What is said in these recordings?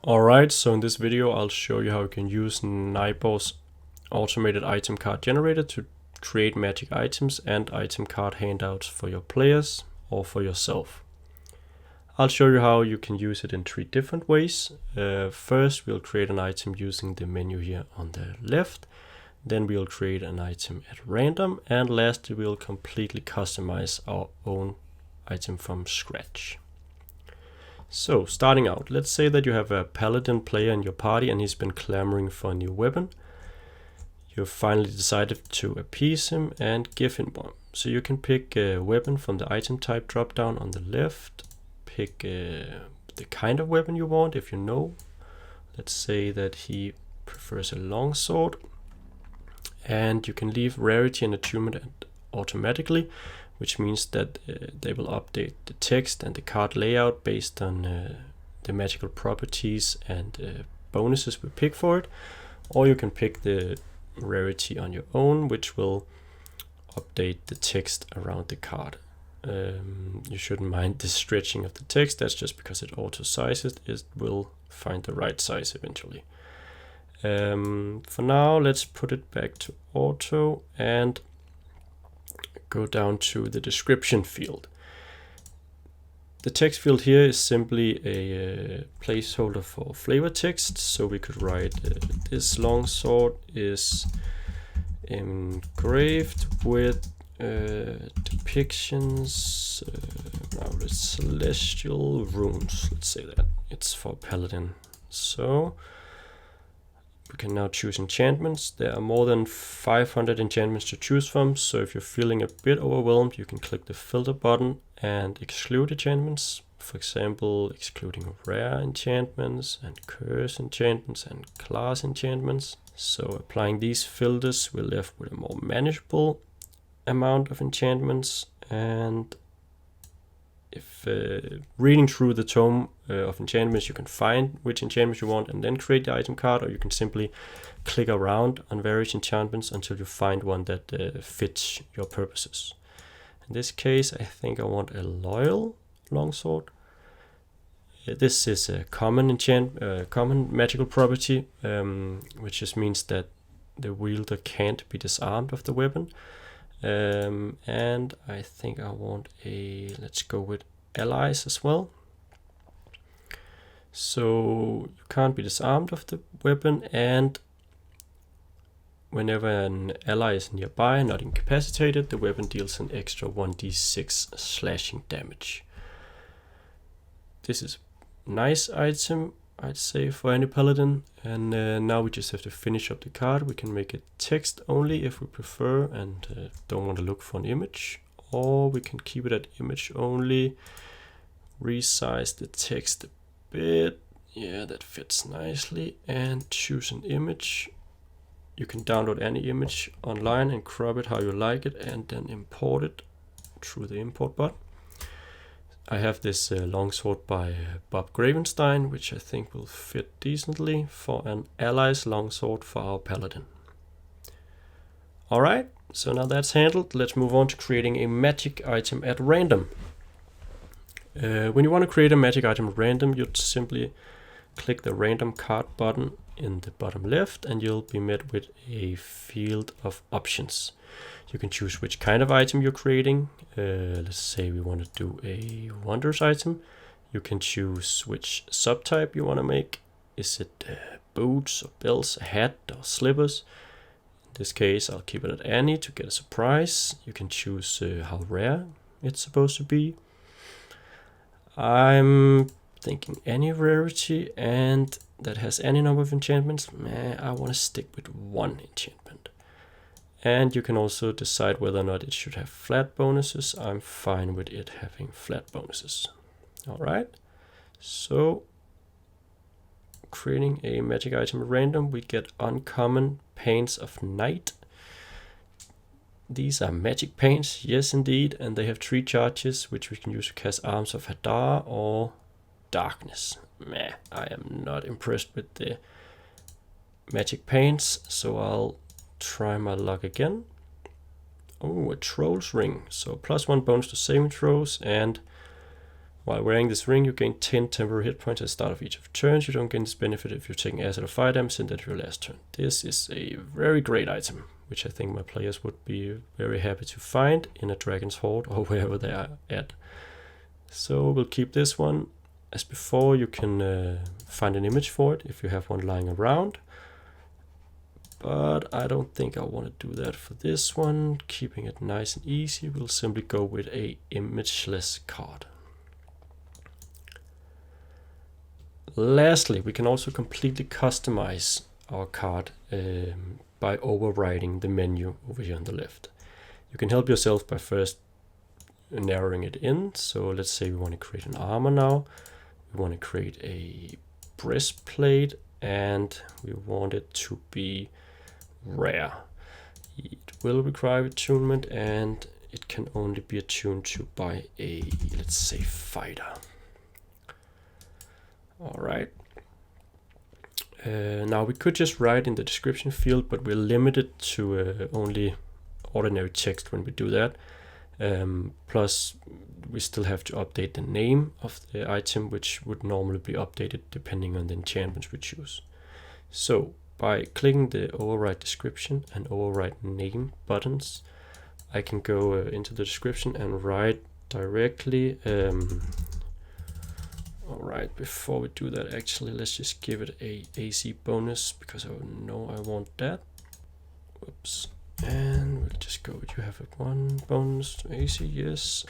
Alright, so in this video I'll show you how you can use Nybor's automated item card generator to create magic items and item card handouts for your players or for yourself. I'll show you how you can use it in 3 different ways. First we'll create an item using the menu here on the left. Then we'll create an item at random, and lastly we'll completely customize our own item from scratch. So starting out, let's say that you have a paladin player in your party and he's been clamoring for a new weapon. You've finally decided to appease him and give him one. So you can pick a weapon from the item type drop down on the left. Pick the kind of weapon you want if you know. Let's say that he prefers a longsword. And you can leave rarity and attunement automatically, which means that they will update the text and the card layout based on the magical properties and bonuses we pick for it. Or you can pick the rarity on your own, which will update the text around the card. You shouldn't mind the stretching of the text, that's just because it auto sizes. It will find the right size eventually. For now, let's put it back to auto and go down to the description field. The text field here is simply a placeholder for flavor text, so we could write this longsword is engraved with depictions of celestial runes. Let's say that it's for paladin. So we can now choose enchantments. There are more than 500 enchantments to choose from, so if you're feeling a bit overwhelmed, you can click the filter button and exclude enchantments. For example, excluding rare enchantments and curse enchantments and class enchantments. So applying these filters, we're left with a more manageable amount of enchantments. And if reading through the tome of enchantments, you can find which enchantments you want and then create the item card, or you can simply click around on various enchantments until you find one that fits your purposes. In this case, I think I want a loyal longsword. This is a common common magical property, which just means that the wielder can't be disarmed of the weapon. And I think I want let's go with allies as well. So you can't be disarmed of the weapon, and whenever an ally is nearby, not incapacitated, the weapon deals an extra 1d6 slashing damage. This is a nice item, I'd say, for any paladin. And now we just have to finish up the card. We can make it text only if we prefer and don't want to look for an image, or we can keep it at image only, resize the text a bit. Yeah, that fits nicely, and choose an image. You can download any image online and crop it how you like it and then import it through the import button. I have this longsword by Bob Gravenstein, which I think will fit decently for an allies longsword for our paladin. Alright, so now that's handled, let's move on to creating a magic item at random. When you want to create a magic item at random, you'd simply click the random card button in the bottom left and you'll be met with a field of options. You can choose which kind of item you're creating. Let's say we want to do a wonders item. You can choose which subtype you want to make. Is it boots or belts, a hat or slippers? In this case, I'll keep it at any to get a surprise. You can choose how rare it's supposed to be. I'm thinking any rarity and that has any number of enchantments. I want to stick with 1 enchantment. And you can also decide whether or not it should have flat bonuses. I'm fine with it having flat bonuses. Alright, so creating a magic item at random, we get uncommon Panes of Night. These are magic paints, yes indeed, and they have 3 charges, which we can use to cast Arms of Hadar or Darkness. I am not impressed with the magic paints, so I'll try my luck again. Oh, a Troll's Ring. So +1 bonus to saving throws and While wearing this ring, you gain 10 temporary hit points at the start of each of turns. You don't gain this benefit if you're taking acid or fire damage in that your last turn. This is a very great item, which I think my players would be very happy to find in a Dragon's Hoard or wherever they are at. So we'll keep this one. As before, you can find an image for it if you have one lying around. But I don't think I want to do that for this one. Keeping it nice and easy, we'll simply go with a imageless card. Lastly, we can also completely customize our card by overriding the menu over here on the left. You can help yourself by first narrowing it in. So let's say we want to create an armor now. We want to create a breastplate and we want it to be rare. It will require attunement and it can only be attuned to by a, let's say, fighter. All right. Now we could just write in the description field, but we're limited to only ordinary text when we do that. Plus we still have to update the name of the item, which would normally be updated depending on the enchantments we choose. So by clicking the override description and override name buttons, I can go into the description and write directly. Alright, before we do that, actually, let's just give it a AC bonus because I know I want that. Whoops. And we'll just go with you have a 1 bonus to AC, yes.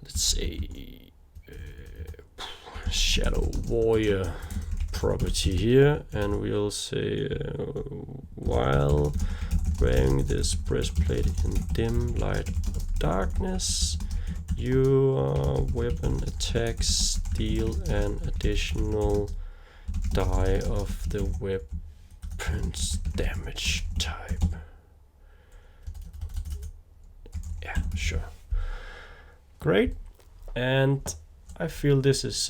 Let's say Shadow Warrior property here, and we'll say while wearing this breastplate in dim light or darkness, your weapon attacks deal an additional die of the weapon's damage type. Yeah, sure. Great. And I feel this is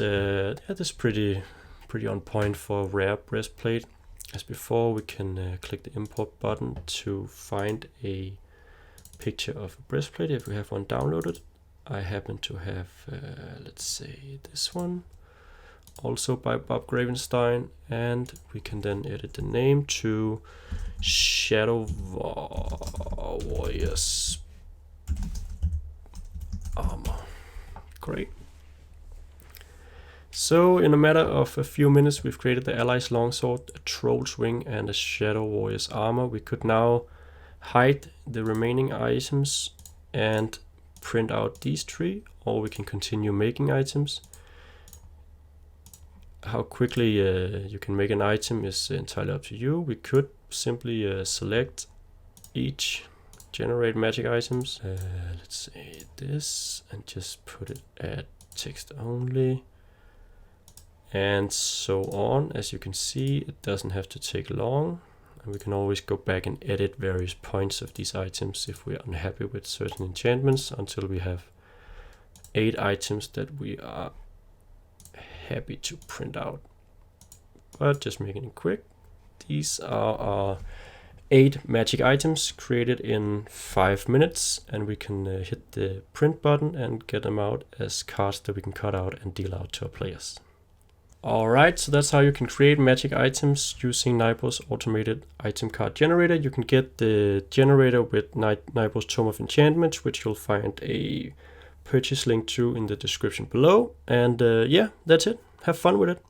pretty on point for a rare breastplate. As before, we can click the import button to find a picture of a breastplate if we have one downloaded. I happen to have, let's say, this one, also by Bob Gravenstein, and we can then edit the name to Shadow Warriors Armor. Great. So in a matter of a few minutes, we've created the Allies Longsword, a Troll's Ring, and a Shadow Warriors Armor. We could now hide the remaining items and print out these 3, or we can continue making items. How quickly you can make an item is entirely up to you. We could simply select each generate magic items. Let's say this and just put it at text only. And so on. As you can see, it doesn't have to take long. And we can always go back and edit various points of these items if we're unhappy with certain enchantments until we have 8 items that we are happy to print out. But just making it quick, these are our 8 magic items created in 5 minutes, and we can hit the print button and get them out as cards that we can cut out and deal out to our players. Alright, so that's how you can create magic items using Nybor's automated item card generator. You can get the generator with Nybor's Tome of Enchantments, which you'll find a purchase link to in the description below. And yeah, that's it. Have fun with it.